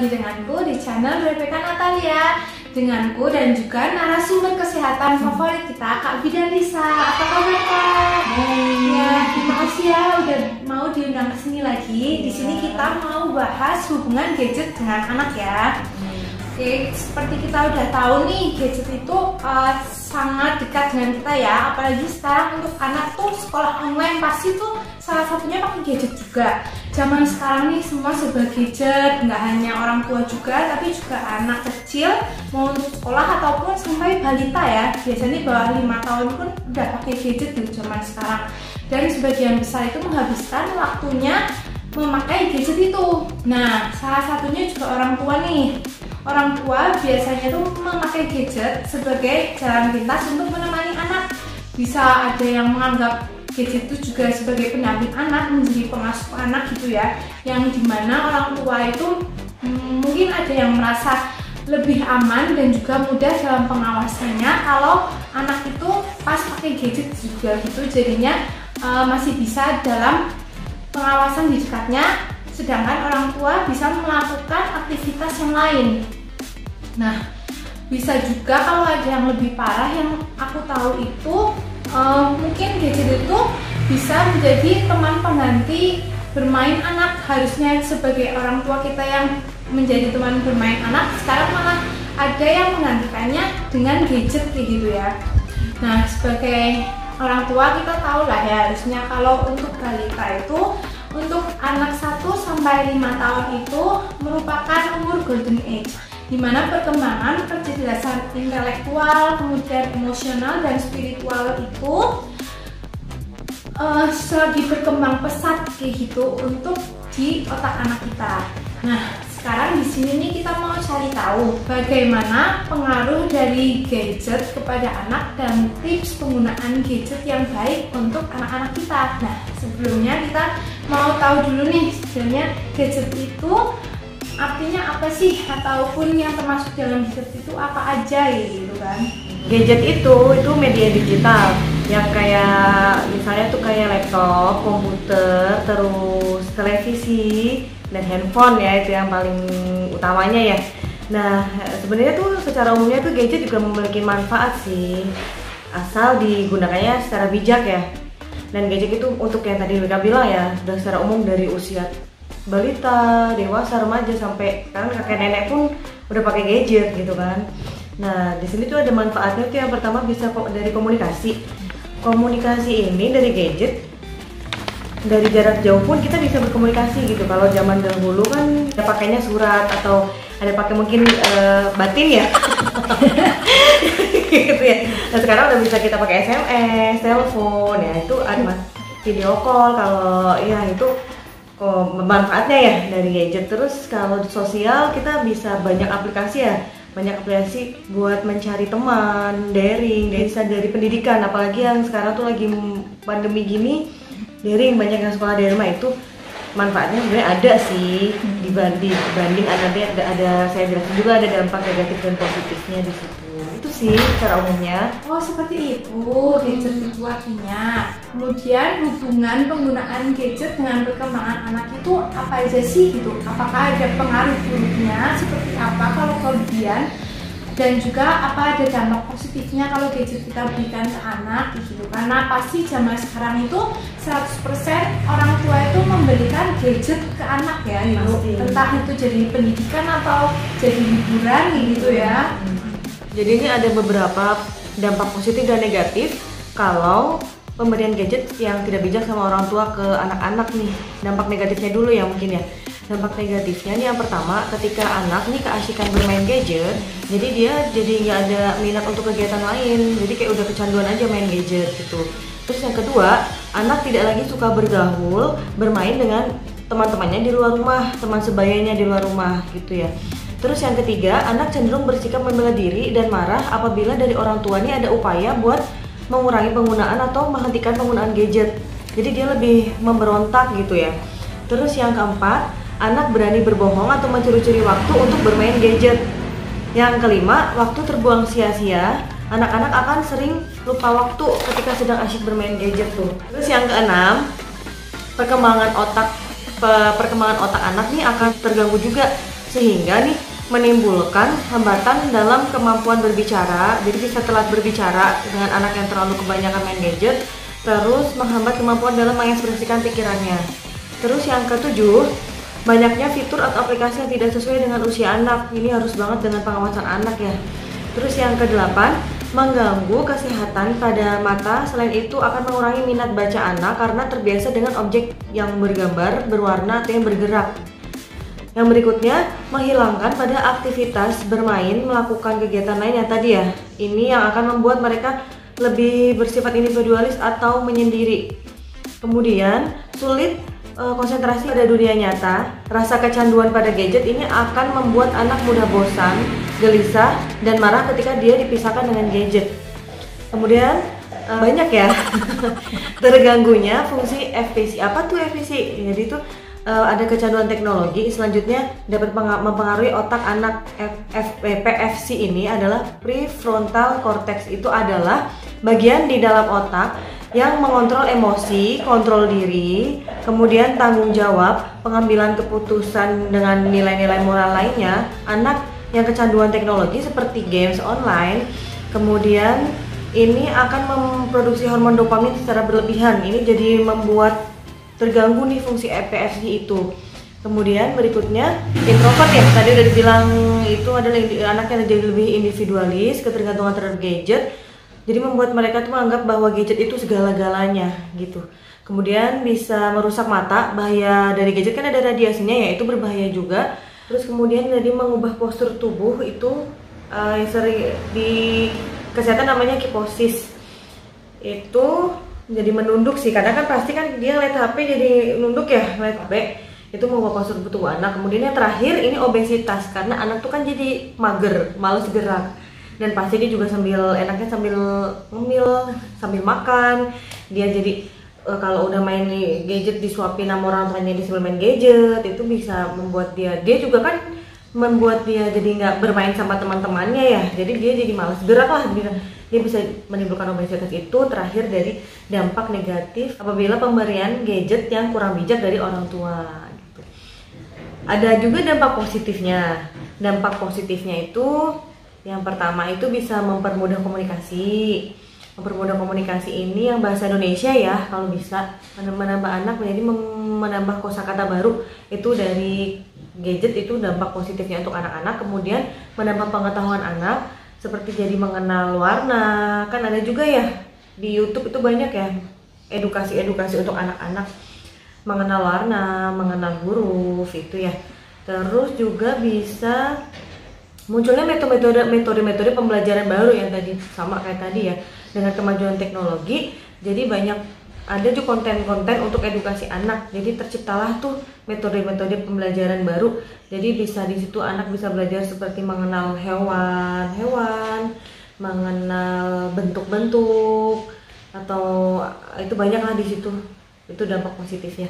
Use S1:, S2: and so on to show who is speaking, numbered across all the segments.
S1: lagi denganku di channel RPK Natalia, denganku dan juga narasumber kesehatan favorit kita, Kak Bidan Lisa. Apa kabar Kak? Ya, terima kasih ya udah mau diundang ke sini lagi. Di sini kita mau bahas hubungan gadget dengan anak ya. Oke, seperti kita udah tahu nih, gadget itu sangat dekat dengan kita ya. Apalagi sekarang untuk anak tuh sekolah online pasti tuh salah satunya pakai gadget juga. Zaman sekarang nih semua serba gadget, nggak hanya orang tua juga, tapi juga anak kecil mau untuk sekolah ataupun sampai balita ya. Biasanya bawah 5 tahun pun udah pakai gadget di zaman sekarang. Dan sebagian besar itu menghabiskan waktunya memakai gadget itu. Nah, salah satunya juga orang tua nih. Orang tua biasanya tuh memakai gadget sebagai jalan pintas untuk menemani anak. Bisa ada yang menganggap gadget itu juga sebagai pendamping anak, menjadi pengasuh anak gitu ya. Yang dimana orang tua itu mungkin ada yang merasa lebih aman dan juga mudah dalam pengawasannya kalau anak itu pas pakai gadget juga gitu. Jadinya masih bisa dalam pengawasan di dekatnya, sedangkan orang tua bisa melakukan aktivitas yang lain. Nah, bisa juga kalau ada yang lebih parah, yang aku tahu itu mungkin gadget itu bisa menjadi teman pengganti bermain anak. Harusnya sebagai orang tua kita yang menjadi teman bermain anak, sekarang malah ada yang menggantikannya dengan gadget kayak gitu ya. Nah, sebagai orang tua kita tahu lah ya, harusnya kalau untuk balita itu, untuk anak 1-5 tahun itu merupakan umur golden age, di mana perkembangan kecerdasan intelektual, kemudian emosional dan spiritual itu lagi berkembang pesat kayak gitu untuk di otak anak kita. Nah, sekarang di sini nih kita mau cari tahu bagaimana pengaruh dari gadget kepada anak dan tips penggunaan gadget yang baik untuk anak-anak kita. Nah, sebelumnya kita mau tahu dulu nih sebenarnya gadget itu artinya apa sih, ataupun yang termasuk dalam gadget itu apa aja gitu kan.
S2: Gadget itu media digital yang kayak misalnya tuh kayak laptop, komputer, terus televisi dan handphone ya, itu yang paling utamanya ya. Nah, sebenarnya tuh secara umumnya tuh gadget juga memiliki manfaat sih, asal digunakannya secara bijak ya. Dan gadget itu untuk yang tadi Wika bilang ya, sudah secara umum dari usia balita, dewasa, remaja, sampai sekarang kakek nenek pun udah pakai gadget gitu kan. Nah, di sini tuh ada manfaatnya tuh, yang pertama bisa dari komunikasi. Komunikasi ini dari gadget, dari jarak jauh pun kita bisa berkomunikasi gitu. Kalau zaman dahulu kan kita pakainya surat atau ada pakai mungkin batin ya. Gitu ya. Nah, sekarang udah bisa kita pakai SMS, telepon ya, itu ada video call. Kalau ya itu manfaatnya ya dari gadget. Terus kalau di sosial kita bisa banyak aplikasi ya, banyak aplikasi buat mencari teman, daring, dari pendidikan, apalagi yang sekarang tuh lagi pandemi gini, daring, banyak yang sekolah dari rumah. Itu manfaatnya sebenarnya ada sih, dibanding ada saya jelasin juga ada dampak negatif dan positifnya di situ. Itu sih secara umumnya.
S1: Oh, seperti itu gadget itu artinya. Kemudian hubungan penggunaan gadget dengan perkembangan anak itu apa aja sih gitu? Apakah ada pengaruh buruknya seperti apa kalau kelebihan, dan juga apa ada dampak positifnya kalau gadget kita berikan ke anak gitu? Karena pasti zaman sekarang itu 100% orang tua itu memberikan gadget ke anak ya gitu. Entah itu jadi pendidikan atau jadi hiburan gitu ya.
S2: Jadi ini ada beberapa dampak positif dan negatif kalau pemberian gadget yang tidak bijak sama orang tua ke anak-anak nih. Dampak negatifnya dulu ya mungkin ya. Dampak negatifnya nih, yang pertama, ketika anak nih keasikan bermain gadget, jadi dia jadi nggak ada minat untuk kegiatan lain, jadi kayak udah kecanduan aja main gadget gitu. Terus yang kedua, anak tidak lagi suka bergaul, bermain dengan teman-temannya di luar rumah, teman sebayanya di luar rumah gitu ya. Terus yang ketiga, anak cenderung bersikap membela diri dan marah apabila dari orang tuanya ada upaya buat mengurangi penggunaan atau menghentikan penggunaan gadget. Jadi dia lebih memberontak gitu ya. Terus yang keempat, anak berani berbohong atau mencuri-curi waktu untuk bermain gadget. Yang kelima, waktu terbuang sia-sia. Anak-anak akan sering lupa waktu ketika sedang asyik bermain gadget tuh. Terus yang keenam, perkembangan otak anak nih akan terganggu juga sehingga nih menimbulkan hambatan dalam kemampuan berbicara. Jadi bisa telat berbicara dengan anak yang terlalu kebanyakan main gadget, terus menghambat kemampuan dalam mengekspresikan pikirannya. Terus yang ketujuh, banyaknya fitur atau aplikasi yang tidak sesuai dengan usia anak. Ini harus banget dengan pengawasan anak ya. Terus yang kedelapan, mengganggu kesehatan pada mata. Selain itu akan mengurangi minat baca anak karena terbiasa dengan objek yang bergambar, berwarna, atau yang bergerak. Yang berikutnya, menghilangkan pada aktivitas bermain, melakukan kegiatan lain yang tadi ya. Ini yang akan membuat mereka lebih bersifat individualis atau menyendiri. Kemudian, sulit konsentrasi pada dunia nyata. Rasa kecanduan pada gadget ini akan membuat anak mudah bosan, gelisah, dan marah ketika dia dipisahkan dengan gadget. Kemudian, banyak ya terganggunya fungsi FPC. Apa tuh FPC? Jadi itu ada kecanduan teknologi. Selanjutnya dapat mempengaruhi otak anak. PFC ini adalah prefrontal cortex. Itu adalah bagian di dalam otak yang mengontrol emosi, kontrol diri, kemudian tanggung jawab, pengambilan keputusan dengan nilai-nilai moral lainnya. Anak yang kecanduan teknologi seperti games online, kemudian ini akan memproduksi hormon dopamin secara berlebihan. Ini jadi membuat terganggu nih fungsi EPFC itu. Kemudian berikutnya introvert ya, tadi udah dibilang itu adalah anak yang jadi lebih individualis, ketergantungan terhadap gadget. Jadi membuat mereka tuh menganggap bahwa gadget itu segala-galanya gitu. Kemudian bisa merusak mata, bahaya dari gadget kan ada radiasinya ya, itu berbahaya juga. Terus kemudian jadi mengubah postur tubuh itu yang sering di kesehatan namanya kiposis. Itu jadi menunduk sih, kadang kan pasti kan dia ngeliat HP jadi nunduk ya, ngeliat HP itu mengubah postur tubuh anak. Kemudian yang terakhir ini obesitas, karena anak tuh kan jadi mager, malas gerak, dan pasti dia juga enaknya sambil ngemil, sambil makan. Dia jadi kalau udah main gadget disuapin sama orang tuanya dia sambil main gadget, itu bisa membuat dia juga kan membuat dia jadi nggak bermain sama teman-temannya ya, jadi dia jadi malas gerak lah. Dia bisa menimbulkan obesitas. Itu terakhir dari dampak negatif apabila pemberian gadget yang kurang bijak dari orang tua gitu. Ada juga dampak positifnya. Dampak positifnya itu yang pertama itu bisa mempermudah komunikasi. Mempermudah komunikasi ini yang bahasa Indonesia ya, kalau bisa menambah anak menjadi menambah kosakata baru. Itu dari gadget itu dampak positifnya untuk anak-anak. Kemudian menambah pengetahuan anak, seperti jadi mengenal warna. Kan ada juga ya di YouTube itu banyak ya edukasi untuk anak-anak, mengenal warna, mengenal huruf itu ya. Terus juga bisa munculnya metode-metode pembelajaran baru yang tadi sama kayak tadi ya. Dengan kemajuan teknologi, jadi banyak ada juga konten-konten untuk edukasi anak. Jadi terciptalah tuh metode-metode pembelajaran baru. Jadi bisa di situ anak bisa belajar seperti mengenal hewan, mengenal bentuk-bentuk, atau itu banyaklah di situ. Itu dampak positifnya.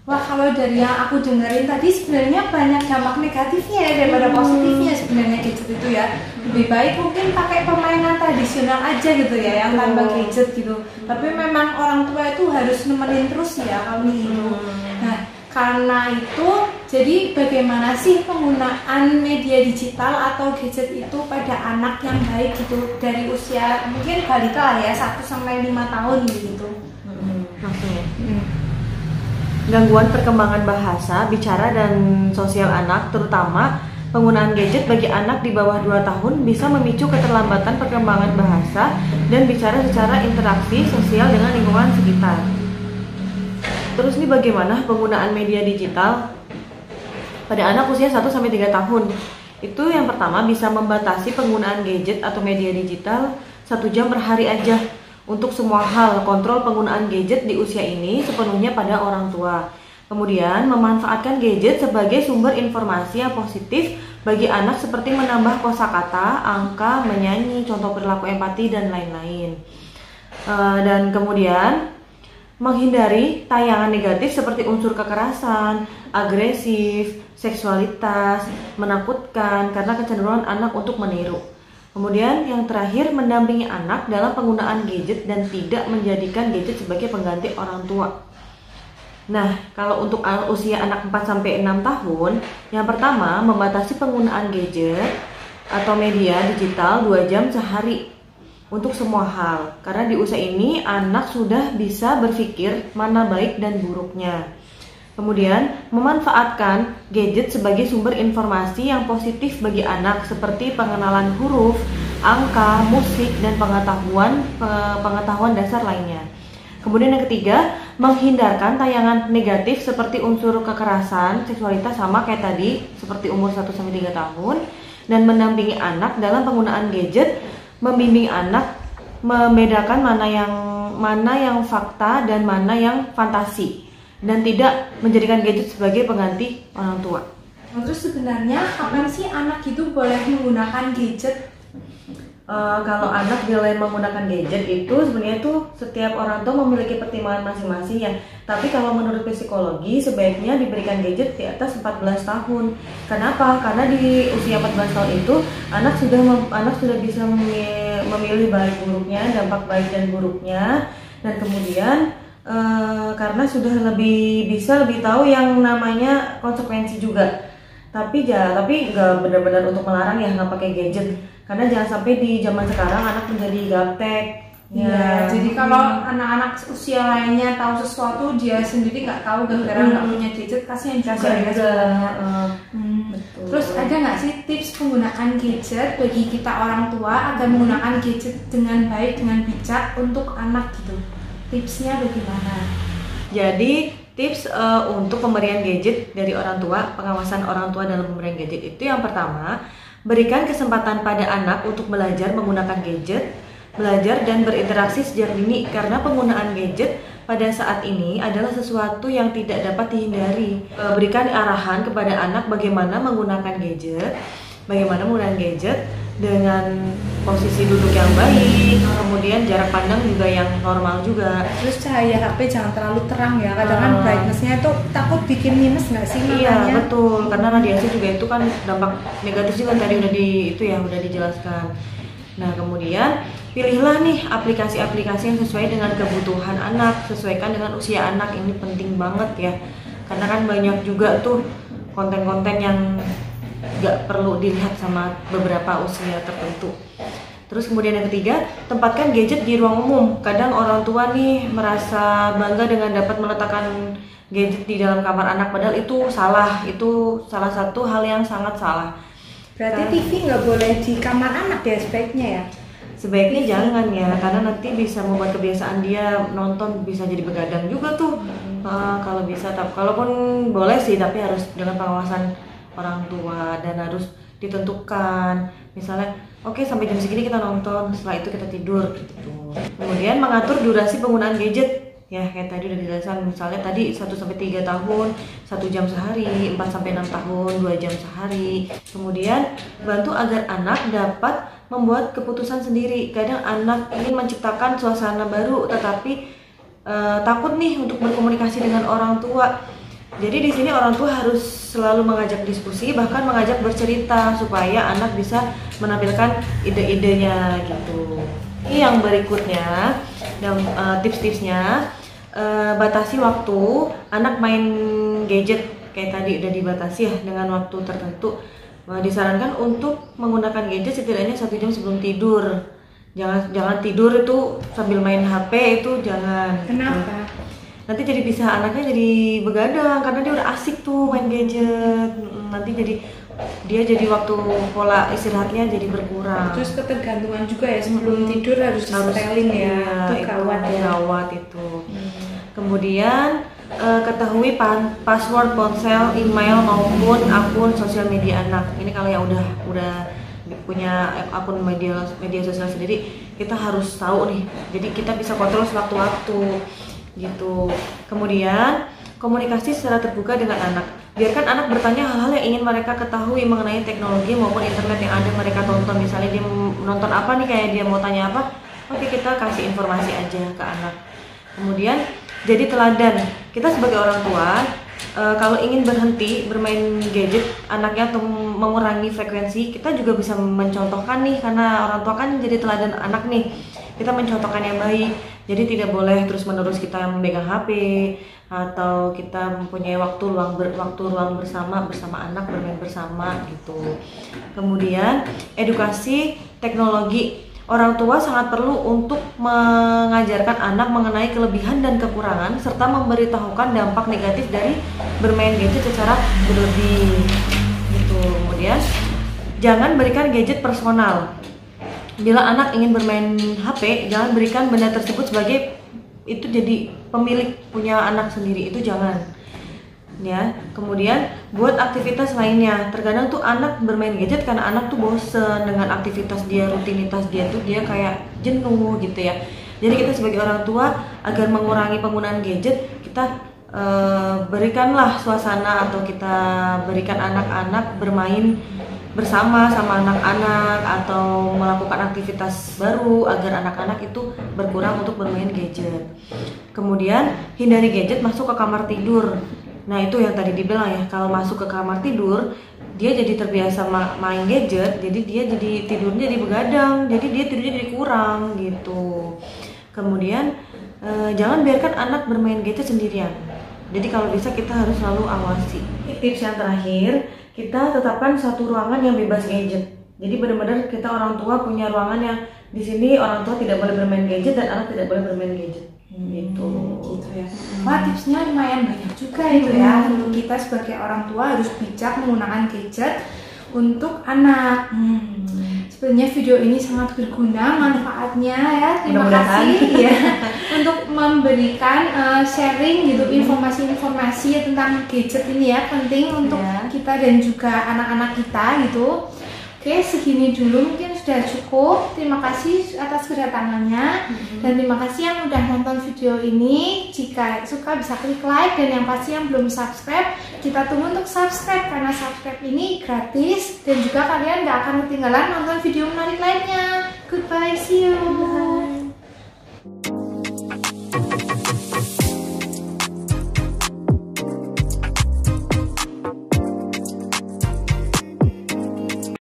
S1: Wah, kalau dari yang aku dengerin tadi sebenarnya banyak dampak negatifnya ya daripada positifnya sebenarnya gadget itu ya. Lebih baik mungkin pakai permainan tradisional aja gitu ya, yang tanpa gadget gitu. Tapi memang orang tua itu harus nemenin terus ya kalau gitu. Nah, karena itu jadi bagaimana sih penggunaan media digital atau gadget itu pada anak yang baik gitu dari usia mungkin balita lah ya, 1 sampai 5 tahun gitu.
S2: Langsung ya. Gangguan perkembangan bahasa, bicara, dan sosial anak, terutama penggunaan gadget bagi anak di bawah 2 tahun bisa memicu keterlambatan perkembangan bahasa dan bicara secara interaksi sosial dengan lingkungan sekitar. Terus ini bagaimana penggunaan media digital pada anak usia 1-3 tahun? Itu yang pertama bisa membatasi penggunaan gadget atau media digital 1 jam per hari aja. Untuk semua hal, kontrol penggunaan gadget di usia ini sepenuhnya pada orang tua. Kemudian, memanfaatkan gadget sebagai sumber informasi yang positif bagi anak seperti menambah kosakata, angka, menyanyi, contoh perilaku empati, dan lain-lain. Dan kemudian, menghindari tayangan negatif seperti unsur kekerasan, agresif, seksualitas, menakutkan, karena kecenderungan anak untuk meniru. Kemudian yang terakhir, mendampingi anak dalam penggunaan gadget dan tidak menjadikan gadget sebagai pengganti orang tua. Nah, kalau untuk usia anak 4-6 tahun, yang pertama membatasi penggunaan gadget atau media digital 2 jam sehari untuk semua hal. Karena di usia ini anak sudah bisa berpikir mana baik dan buruknya. Kemudian, memanfaatkan gadget sebagai sumber informasi yang positif bagi anak seperti pengenalan huruf, angka, musik, dan pengetahuan dasar lainnya. Kemudian yang ketiga, menghindarkan tayangan negatif seperti unsur kekerasan, seksualitas sama kayak tadi, seperti umur 1-3 tahun, dan mendampingi anak dalam penggunaan gadget, membimbing anak membedakan mana yang fakta dan mana yang fantasi, dan tidak menjadikan gadget sebagai pengganti orang tua.
S1: Terus sebenarnya kapan sih anak itu boleh menggunakan gadget?
S2: Kalau anak boleh menggunakan gadget itu sebenarnya tuh setiap orang tua memiliki pertimbangan masing-masing ya. Tapi kalau menurut psikologi sebaiknya diberikan gadget di atas 14 tahun. Kenapa? Karena di usia 14 tahun itu anak sudah bisa memilih baik buruknya, dampak baik dan buruknya, dan kemudian karena sudah bisa lebih tahu yang namanya konsekuensi juga. Tapi nggak benar-benar untuk melarang ya nggak pakai gadget, karena jangan sampai di zaman sekarang anak menjadi gaptek.
S1: Ya, jadi kalau anak-anak usia lainnya tahu sesuatu dia sendiri nggak tahu gara-gara nggak punya gadget, kasihan juga ya sebenarnya.
S2: Betul.
S1: Terus ada nggak sih tips penggunaan gadget bagi kita orang tua agar menggunakan gadget dengan baik, dengan bijak untuk anak gitu? Tipsnya bagaimana?
S2: Jadi tips untuk pemberian gadget dari orang tua, pengawasan orang tua dalam pemberian gadget itu yang pertama, berikan kesempatan pada anak untuk belajar menggunakan gadget, belajar dan berinteraksi sejak dini, karena penggunaan gadget pada saat ini adalah sesuatu yang tidak dapat dihindari. Berikan arahan kepada anak bagaimana menggunakan gadget dengan posisi duduk yang baik, kemudian jarak pandang juga yang normal juga.
S1: Terus cahaya HP jangan terlalu terang ya, kadang kan brightness-nya itu takut bikin minus nggak sih matanya?
S2: Iya betul, karena radiasi juga itu kan dampak negatif juga tadi udah dijelaskan. Nah kemudian pilihlah nih aplikasi-aplikasi yang sesuai dengan kebutuhan anak, sesuaikan dengan usia anak, ini penting banget ya, karena kan banyak juga tuh konten-konten yang nggak perlu dilihat sama beberapa usia tertentu. Terus kemudian yang ketiga, tempatkan gadget di ruang umum. Kadang orang tua nih merasa bangga dengan dapat meletakkan gadget di dalam kamar anak, padahal itu salah. Itu salah satu hal yang sangat salah.
S1: Berarti TV nggak boleh di kamar anak ya sebaiknya ya?
S2: Sebaiknya jangan ya, karena nanti bisa membuat kebiasaan dia nonton bisa jadi begadang juga tuh. Kalau bisa, kalaupun boleh sih, tapi harus dengan pengawasan orang tua dan harus ditentukan. Misalnya, oke, sampai jam segini kita nonton, setelah itu kita tidur gitu. Kemudian mengatur durasi penggunaan gadget. Ya, kayak tadi udah dijelaskan, misalnya tadi 1-3 tahun, 1 jam sehari, 4-6 tahun, 2 jam sehari. Kemudian bantu agar anak dapat membuat keputusan sendiri. Kadang anak ingin menciptakan suasana baru, tetapi takut nih untuk berkomunikasi dengan orang tua. Jadi di sini orang tua harus selalu mengajak diskusi, bahkan mengajak bercerita supaya anak bisa menampilkan ide-idenya gitu. Ini yang berikutnya, dan tips-tipsnya, batasi waktu anak main gadget. Kayak tadi udah dibatasi ya dengan waktu tertentu. Disarankan untuk menggunakan gadget setidaknya 1 jam sebelum tidur. Jangan tidur itu sambil main HP, itu jangan.
S1: Kenapa?
S2: Nanti anaknya jadi begadang karena dia udah asik tuh main gadget. Nanti dia jadi waktu pola istirahatnya jadi berkurang.
S1: Terus ketergantungan juga ya, sebelum tidur harus setelin ya. Itu
S2: gawat itu. Kemudian ketahui password ponsel, email maupun akun sosial media anak. Ini kalau yang udah punya akun media sosial sendiri, kita harus tahu nih. Jadi kita bisa kontrol sewaktu-waktu gitu. Kemudian komunikasi secara terbuka dengan anak. Biarkan anak bertanya hal-hal yang ingin mereka ketahui mengenai teknologi maupun internet yang ada mereka tonton. Misalnya dia menonton apa nih, kayak dia mau tanya apa, oke, kita kasih informasi aja ke anak. Kemudian jadi teladan. Kita sebagai orang tua, kalau ingin berhenti bermain gadget anaknya atau mengurangi frekuensi, kita juga bisa mencontohkan nih, karena orang tua kan jadi teladan anak nih. kita mencontohkan yang baik. Jadi tidak boleh terus-menerus kita memegang HP atau kita mempunyai waktu ruang bersama anak, bermain bersama gitu. Kemudian edukasi teknologi. Orang tua sangat perlu untuk mengajarkan anak mengenai kelebihan dan kekurangan serta memberitahukan dampak negatif dari bermain gadget secara berlebih gitu. Kemudian jangan berikan gadget personal. Bila anak ingin bermain HP, jangan berikan benda tersebut sebagai itu jadi pemilik punya anak sendiri, itu jangan. Ya, kemudian buat aktivitas lainnya. Terkadang tuh anak bermain gadget karena anak tuh bosen dengan aktivitas dia, rutinitas dia tuh dia kayak jenuh gitu ya. Jadi kita sebagai orang tua agar mengurangi penggunaan gadget, kita berikanlah suasana atau kita berikan anak-anak bermain bersama sama anak-anak atau melakukan aktivitas baru agar anak-anak itu berkurang untuk bermain gadget. Kemudian hindari gadget masuk ke kamar tidur. Nah itu yang tadi dibilang ya, kalau masuk ke kamar tidur dia jadi terbiasa main gadget, jadi dia jadi tidurnya jadi begadang, jadi dia tidurnya jadi kurang gitu. Kemudian jangan biarkan anak bermain gadget sendirian. Jadi kalau bisa kita harus selalu awasi. Tips yang terakhir, kita tetapkan satu ruangan yang bebas gadget. Jadi benar-benar kita orang tua punya ruangan yang di sini orang tua tidak boleh bermain gadget dan anak tidak boleh bermain gadget. Gitu
S1: ya. Wah, tipsnya lumayan banyak juga itu ya. Untuk kita sebagai orang tua harus bijak menggunakan gadget untuk anak. Sebenarnya video ini sangat berguna manfaatnya ya. Terima kasih ya untuk memberikan sharing gitu informasi-informasi tentang gadget ini ya, penting untuk kita dan juga anak-anak kita gitu. Oke, segini dulu mungkin sudah cukup. Terima kasih atas kedatangannya dan terima kasih yang udah nonton video ini. Jika suka bisa klik like dan yang pasti yang belum subscribe, kita tunggu untuk subscribe karena subscribe ini gratis dan juga kalian gak akan ketinggalan nonton video menarik lainnya. Goodbye, see you.